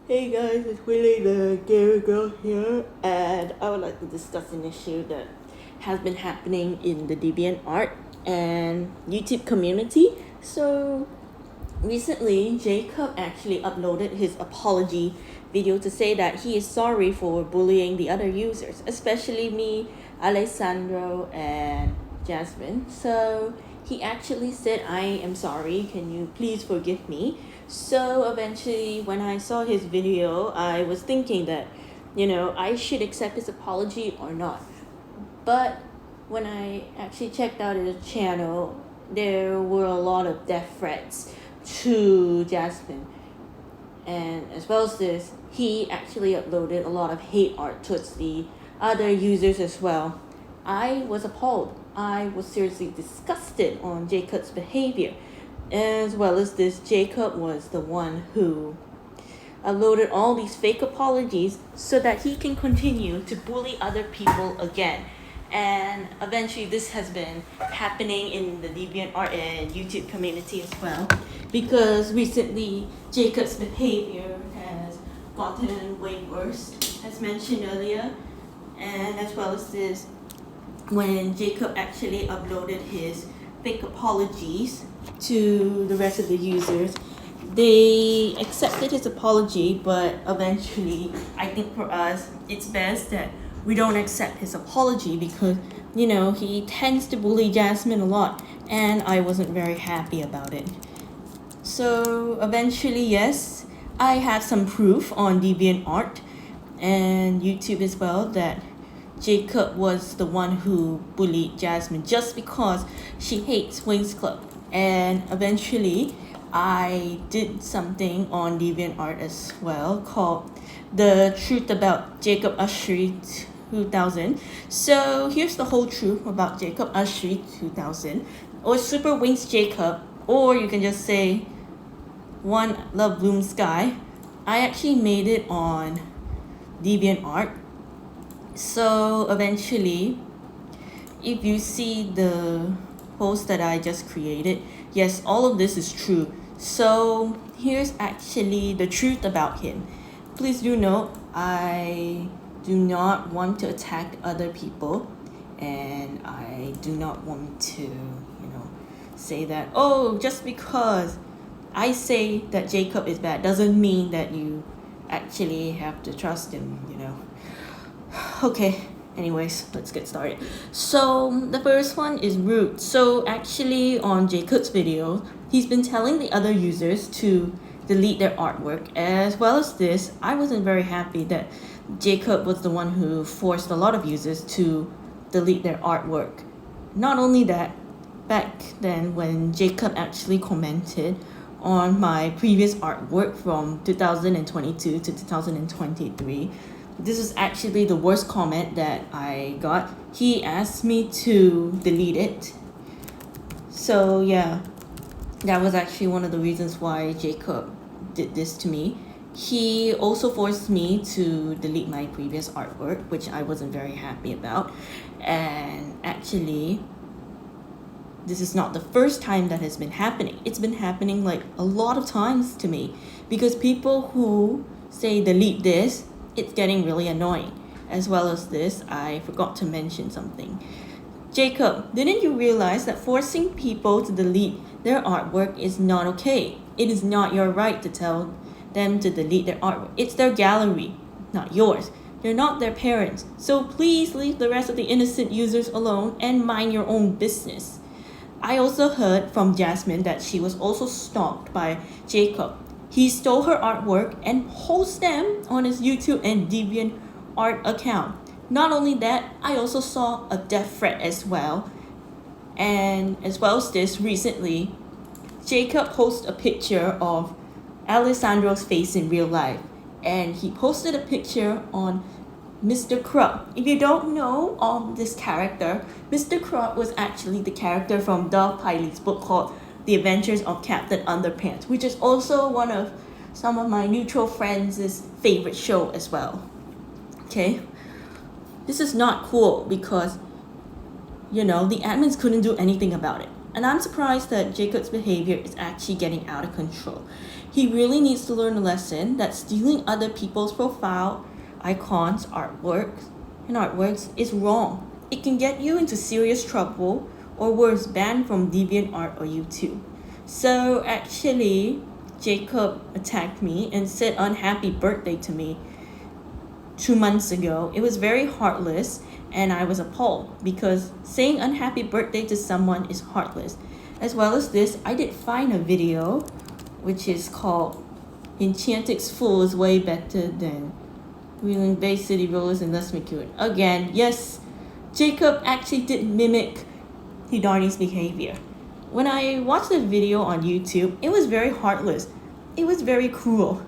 Hey guys, it's Willie the Gary Girl here, and I would like to discuss an issue that has been happening in the DeviantArt and YouTube community. So, recently, Jacob actually uploaded his apology video to say that he is sorry for bullying the other users, especially me, Alessandro, and Jasmine. So, he actually said, I am sorry, can you please forgive me? So, eventually, when I saw his video, I was thinking that, I should accept his apology or not. But when I actually checked out his channel, there were a lot of death threats to Jasmine. And as well as this, he actually uploaded a lot of hate art towards the other users as well. I was appalled. I was seriously disgusted on Jacob's behavior. As well as this, Jacob was the one who uploaded all these fake apologies so that he can continue to bully other people again. And eventually this has been happening in the DeviantArt and YouTube community as well, because recently Jacob's behavior has gotten way worse, as mentioned earlier. And as well as this, when Jacob actually uploaded his fake apologies to the rest of the users, they accepted his apology, but eventually I think for us it's best that we don't accept his apology, because he tends to bully Jasmine a lot, and I wasn't very happy about it. So eventually, yes, I have some proof on DeviantArt and YouTube as well that Jacob was the one who bullied Jasmine just because she hates Wings Club. And eventually I did something on DeviantArt as well called The Truth About Jacob Ussery 2000. So here's the whole truth about Jacob Ussery 2000, or Super Wings Jacob, or you can just say One Love Bloom Sky. I actually made it on DeviantArt. So eventually, if you see the post that I just created, yes, all of this is true. So here's actually the truth about him. Please do note, I do not want to attack other people, and I do not want to, say that, oh, just because I say that Jacob is bad doesn't mean that you actually have to trust him. Okay, anyways, let's get started. So the first one is rude. So actually on Jacob's video, he's been telling the other users to delete their artwork. As well as this, I wasn't very happy that Jacob was the one who forced a lot of users to delete their artwork. Not only that, back then when Jacob actually commented on my previous artwork from 2022 to 2023, this is actually the worst comment that I got. He asked me to delete it. So yeah, that was actually one of the reasons why Jacob did this to me. He also forced me to delete my previous artwork, which I wasn't very happy about. And actually, this is not the first time that has been happening. It's been happening like a lot of times to me, because people who say delete this, it's getting really annoying. As well as this, I forgot to mention something. Jacob, didn't you realize that forcing people to delete their artwork is not okay? It is not your right to tell them to delete their artwork. It's their gallery, not yours. You're not their parents. So please leave the rest of the innocent users alone and mind your own business. I also heard from Jasmine that she was also stalked by Jacob. He stole her artwork and posts them on his YouTube and DeviantArt account. Not only that, I also saw a death threat as well. And as well as this, recently, Jacob posted a picture of Alessandro's face in real life. And he posted a picture on Mr. Crump. If you don't know this character, Mr. Crump was actually the character from Dov Piley's book called The Adventures of Captain Underpants, which is also one of some of my neutral friends' favorite show as well. Okay? This is not cool because, the admins couldn't do anything about it. And I'm surprised that Jacob's behavior is actually getting out of control. He really needs to learn a lesson that stealing other people's profile, icons, artworks is wrong. It can get you into serious trouble or worse, banned from DeviantArt or YouTube. So actually, Jacob attacked me and said unhappy birthday to me 2 months ago. It was very heartless and I was appalled because saying unhappy birthday to someone is heartless. As well as this, I did find a video which is called Enchantic's Fool is way better than Wheeling Bay City Rollers and Let's Make It. Again, yes, Jacob actually did mimic Hidani's behavior. When I watched the video on YouTube, it was very heartless. It was very cruel.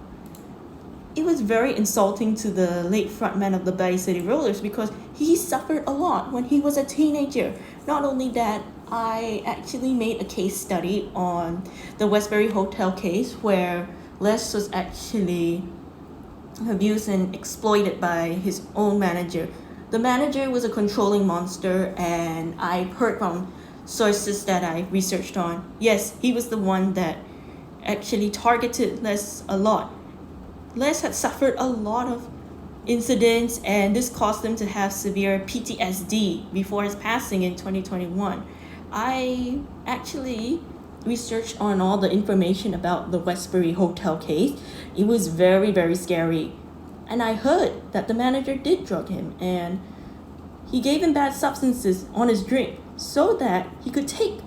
It was very insulting to the late frontman of the Bay City Rollers because he suffered a lot when he was a teenager. Not only that, I actually made a case study on the Westbury Hotel case where Les was actually abused and exploited by his own manager. The manager was a controlling monster, and I've heard from sources that I researched on. Yes, he was the one that actually targeted Les a lot. Les had suffered a lot of incidents, and this caused him to have severe PTSD before his passing in 2021. I actually researched on all the information about the Westbury Hotel case. It was very, very scary. And I heard that the manager did drug him and he gave him bad substances on his drink so that he could take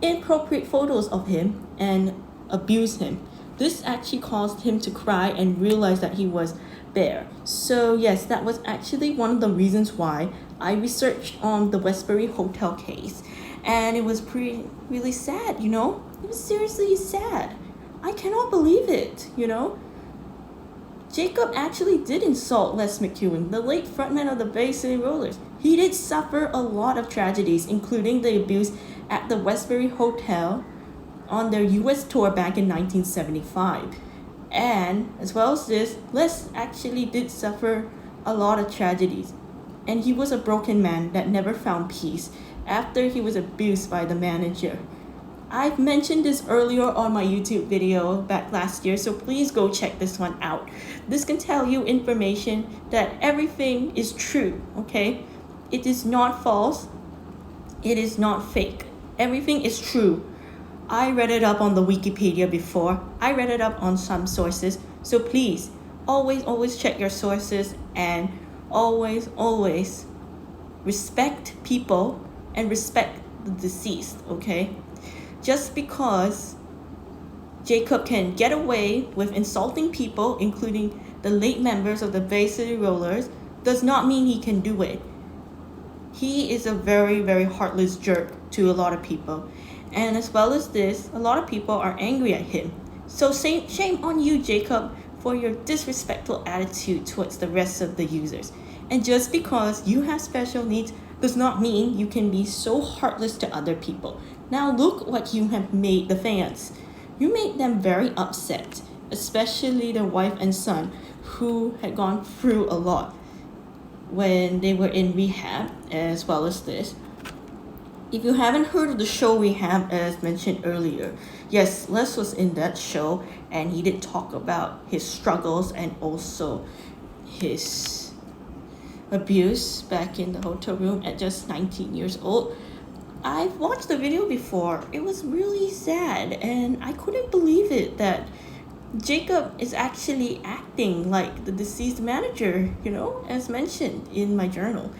inappropriate photos of him and abuse him. This actually caused him to cry and realize that he was bare. So yes, that was actually one of the reasons why I researched on the Westbury Hotel case. And it was really sad, you know? It was seriously sad. I cannot believe it, you know? Jacob actually did insult Les McEwen, the late frontman of the Bay City Rollers. He did suffer a lot of tragedies, including the abuse at the Westbury Hotel on their US tour back in 1975. And as well as this, Les actually did suffer a lot of tragedies. And he was a broken man that never found peace after he was abused by the manager. I've mentioned this earlier on my YouTube video back last year, so please go check this one out. This can tell you information that everything is true, okay? It is not false. It is not fake. Everything is true. I read it up on the Wikipedia before. I read it up on some sources. So please, always check your sources and always respect people and respect the deceased, okay? Just because Jacob can get away with insulting people, including the late members of the Bay City Rollers, does not mean he can do it. He is a very, very heartless jerk to a lot of people. And as well as this, a lot of people are angry at him. So shame on you, Jacob, for your disrespectful attitude towards the rest of the users. And just because you have special needs does not mean you can be so heartless to other people. Now look what you have made the fans. You made them very upset, especially the wife and son who had gone through a lot when they were in rehab, as well as this. If you haven't heard of the show Rehab, as mentioned earlier, yes, Les was in that show and he did talk about his struggles and also his abuse back in the hotel room at just 19 years old. I've watched the video before. It was really sad and I couldn't believe it that Jacob is actually acting like the deceased manager, you know, as mentioned in my journal.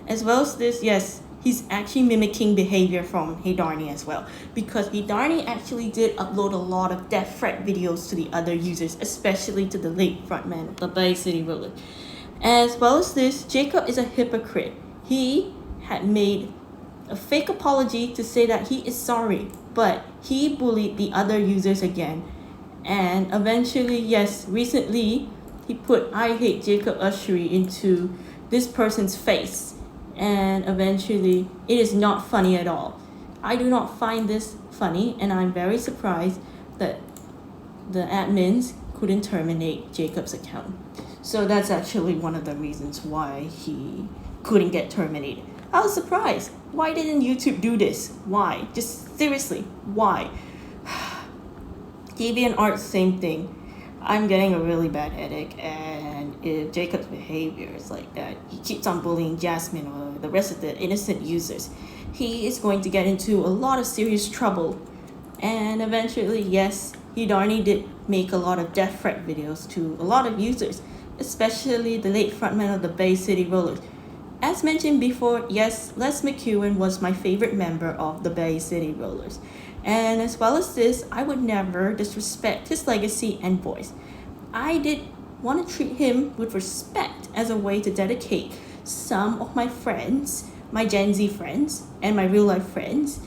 As well as this, yes, he's actually mimicking behavior from Hidani as well, because Hidani actually did upload a lot of death threat videos to the other users, especially to the late frontman of the Bay City Rollers. As well as this, Jacob is a hypocrite. He had made a fake apology to say that he is sorry, but he bullied the other users again. And eventually, yes, recently, he put "I hate Jacob Ussery" into this person's face. And eventually, it is not funny at all. I do not find this funny, and I'm very surprised that the admins couldn't terminate Jacob's account. So that's actually one of the reasons why he couldn't get terminated. I was surprised. Why didn't YouTube do this? Why? Just seriously, why? DeviantArt, same thing. I'm getting a really bad headache, and if Jacob's behavior is like that, he keeps on bullying Jasmine or the rest of the innocent users, he is going to get into a lot of serious trouble. And eventually, yes, Hidarni did make a lot of death threat videos to a lot of users, especially the late frontman of the Bay City Rollers. As mentioned before, yes, Les McEwen was my favorite member of the Bay City Rollers. And as well as this, I would never disrespect his legacy and voice. I did want to treat him with respect as a way to dedicate some of my friends, my Gen Z friends, and my real life friends,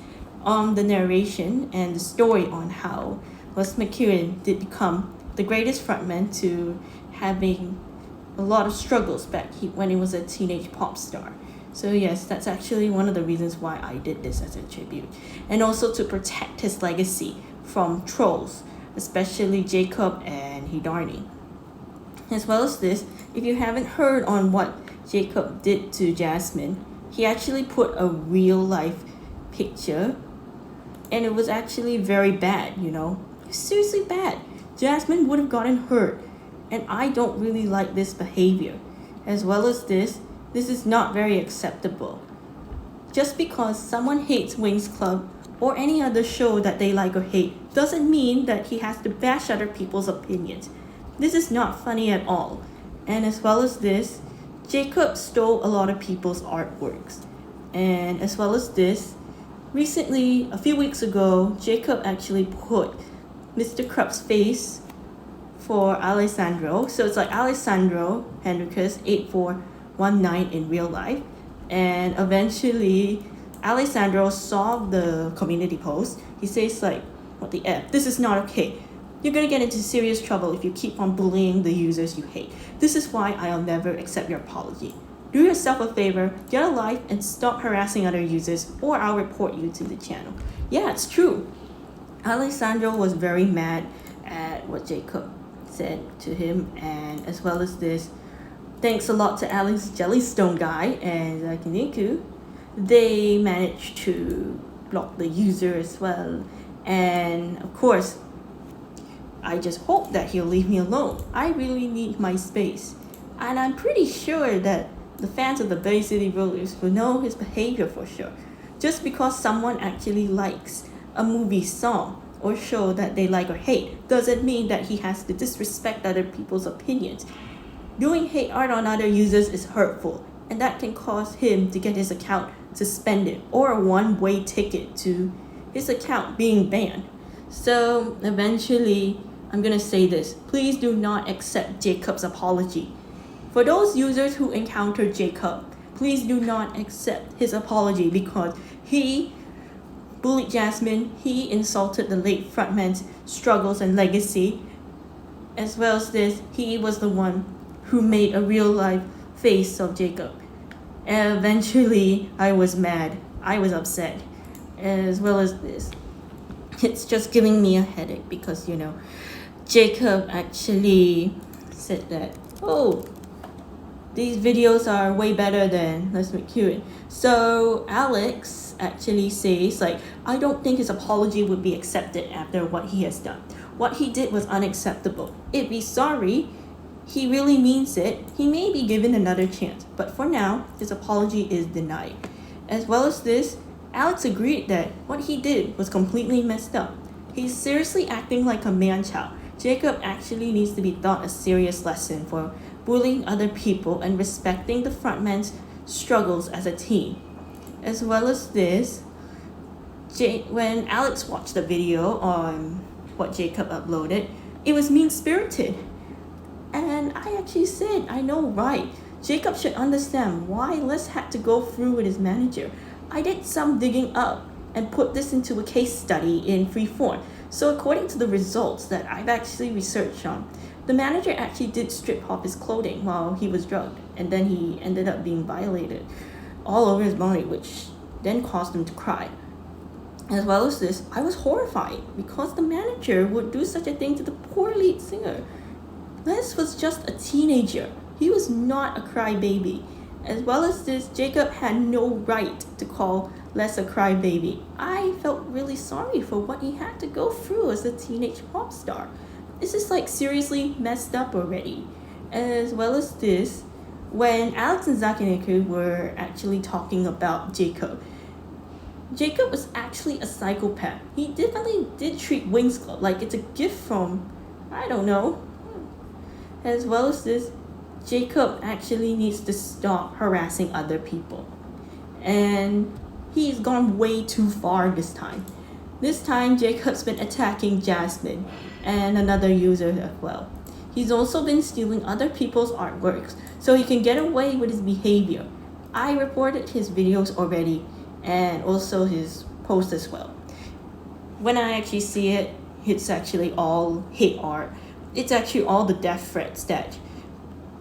on the narration and the story on how Les McEwen did become the greatest frontman to having a lot of struggles back when he was a teenage pop star. So yes, that's actually one of the reasons why I did this as a tribute. And also to protect his legacy from trolls, especially Jacob and Hidarni. As well as this, if you haven't heard on what Jacob did to Jasmine, he actually put a real life picture, and it was actually very bad, you know. Seriously bad. Jasmine would have gotten hurt, and I don't really like this behavior. As well as this is not very acceptable. Just because someone hates Wings Club or any other show that they like or hate doesn't mean that he has to bash other people's opinions. This is not funny at all. And as well as this, Jacob stole a lot of people's artworks. And as well as this, recently, a few weeks ago, Jacob actually put Mr. Krup's face for Alessandro. So it's like Alessandro Henricus 8419 in real life. And eventually, Alessandro saw the community post. He says like, what the F? This is not okay. You're gonna get into serious trouble if you keep on bullying the users you hate. This is why I'll never accept your apology. Do yourself a favor, get a life, and stop harassing other users, or I'll report you to the channel. Yeah, it's true. Alessandro was very mad at what Jacob said to him, and as well as this, thanks a lot to Alex Jellystone guy and Zakiniku, they managed to block the user as well. And of course, I just hope that he'll leave me alone. I really need my space. And I'm pretty sure that the fans of the Bay City Rollers will know his behavior for sure. Just because someone actually likes a movie, song, or show that they like or hate doesn't mean that he has to disrespect other people's opinions. Doing hate art on other users is hurtful, and that can cause him to get his account suspended or a one-way ticket to his account being banned. So eventually, I'm gonna say this. Please do not accept Jacob's apology. For those users who encounter Jacob, please do not accept his apology because he bullied Jasmine, he insulted the late frontman's struggles and legacy. As well as this, he was the one who made a real life face of Jacob. And eventually, I was mad. I was upset. As well as this, it's just giving me a headache because, you know, Jacob actually said that, oh, these videos are way better than Les McEwen. So Alex actually says like, I don't think his apology would be accepted after what he has done. What he did was unacceptable. If he's sorry, he really means it, he may be given another chance. But for now, his apology is denied. As well as this, Alex agreed that what he did was completely messed up. He's seriously acting like a man-child. Jacob actually needs to be taught a serious lesson for bullying other people and respecting the frontman's struggles as a team. As well as this, when Alex watched the video on what Jacob uploaded, it was mean-spirited. And I actually said, I know, right? Jacob should understand why Les had to go through with his manager. I did some digging up and put this into a case study in Freeform. So according to the results that I've actually researched on, the manager actually did strip off his clothing while he was drugged, and then he ended up being violated all over his body, which then caused him to cry. As well as this, I was horrified because the manager would do such a thing to the poor lead singer. Les was just a teenager. He was not a crybaby. As well as this, Jacob had no right to call Les a crybaby. I felt really sorry for what he had to go through as a teenage pop star. This is like seriously messed up already. As well as this, when Alex and Zach and Iku were actually talking about Jacob, Jacob was actually a psychopath. He definitely did treat Wings Club like it's a gift from, I don't know. As well as this, Jacob actually needs to stop harassing other people. And he's gone way too far this time. This time, Jacob's been attacking Jasmine and another user as well. He's also been stealing other people's artworks so he can get away with his behavior. I reported his videos already and also his post as well. When I actually see it, it's actually all hate art. It's actually all the death threats that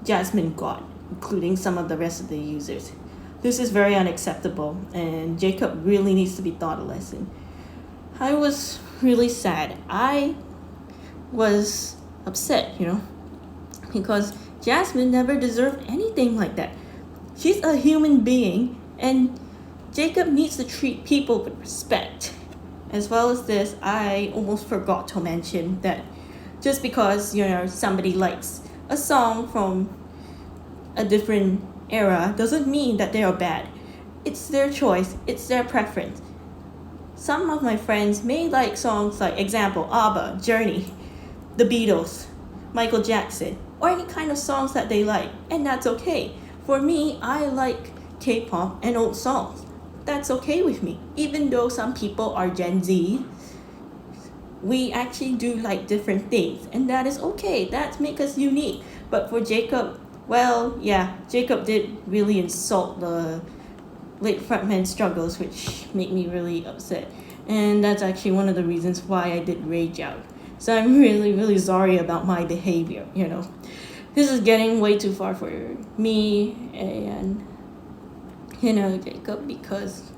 Jasmine got, including some of the rest of the users. This is very unacceptable, and Jacob really needs to be taught a lesson. I was really sad. I was upset, because Jasmine never deserved anything like that. She's a human being, and Jacob needs to treat people with respect. As well as this, I almost forgot to mention that just because, somebody likes a song from a different era doesn't mean that they are bad. It's their choice, it's their preference. Some of my friends may like songs like, example, ABBA, Journey, The Beatles, Michael Jackson, or any kind of songs that they like, and that's okay. For me, I like K-pop and old songs. That's okay with me. Even though some people are Gen Z, we actually do like different things, and that is okay. That makes us unique. But for Jacob, well, yeah, Jacob did really insult the late frontman struggles, which made me really upset. And that's actually one of the reasons why I did rage out. So I'm really, really sorry about my behavior, This is getting way too far for me and, Jacob, because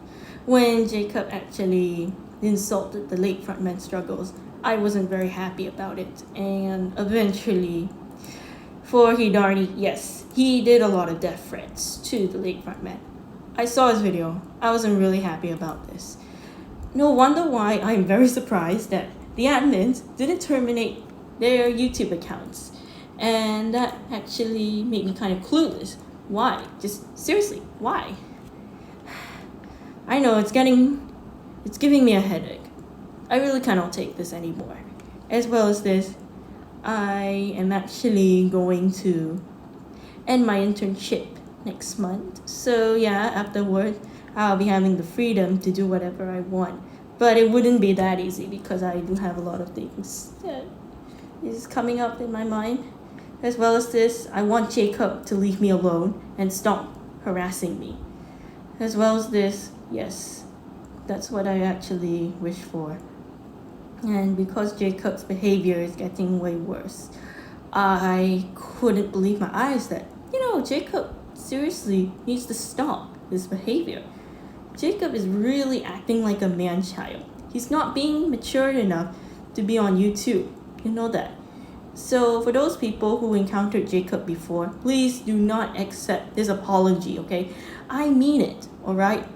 when Jacob actually insulted the late frontman struggles, I wasn't very happy about it. And eventually, for Hidari, yes, he did a lot of death threats to the late frontman. I saw his video. I wasn't really happy about this. No wonder why I'm very surprised that the admins didn't terminate their YouTube accounts. And that actually made me kind of clueless. Why? Just seriously, why? I know it's giving me a headache. I really cannot take this anymore. As well as this, I am actually going to end my internship next month. So yeah, afterward, I'll be having the freedom to do whatever I want. But it wouldn't be that easy because I do have a lot of things that is coming up in my mind. As well as this, I want Jacob to leave me alone and stop harassing me. As well as this, yes, that's what I actually wish for. And because Jacob's behavior is getting way worse, I couldn't believe my eyes that, Jacob seriously needs to stop this behavior. Jacob is really acting like a man-child. He's not being mature enough to be on YouTube. You know that. So for those people who encountered Jacob before, please do not accept his apology, okay? I mean it, alright?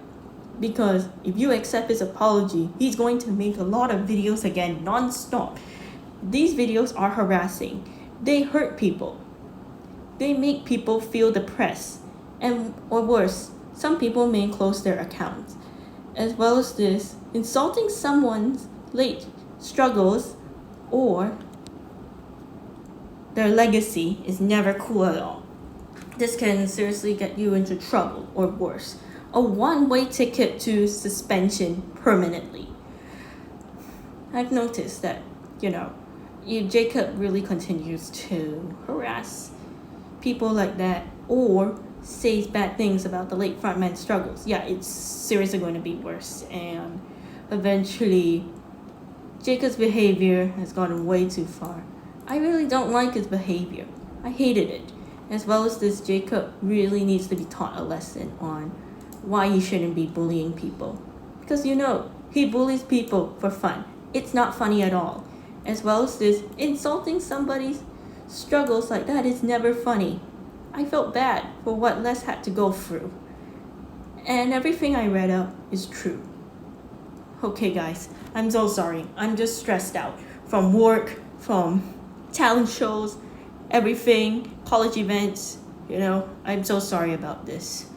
Because if you accept his apology, he's going to make a lot of videos again non-stop. These videos are harassing. They hurt people. They make people feel depressed. Or worse, some people may close their accounts. As well as this, insulting someone's late struggles or their legacy is never cool at all. This can seriously get you into trouble or worse. A one-way ticket to suspension permanently. I've noticed that, Jacob really continues to harass people like that or says bad things about the late frontman struggles. Yeah, it's seriously going to be worse. And eventually, Jacob's behavior has gotten way too far. I really don't like his behavior. I hated it. As well as this, Jacob really needs to be taught a lesson on why he shouldn't be bullying people. Because he bullies people for fun. It's not funny at all. As well as this, insulting somebody's struggles like that is never funny. I felt bad for what Les had to go through. And everything I read up is true. Okay guys, I'm so sorry. I'm just stressed out from work, from talent shows, everything, college events. I'm so sorry about this.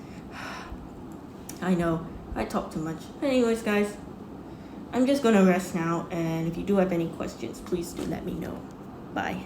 I know, I talk too much. Anyways guys, I'm just gonna rest now, and if you do have any questions, please do let me know. Bye.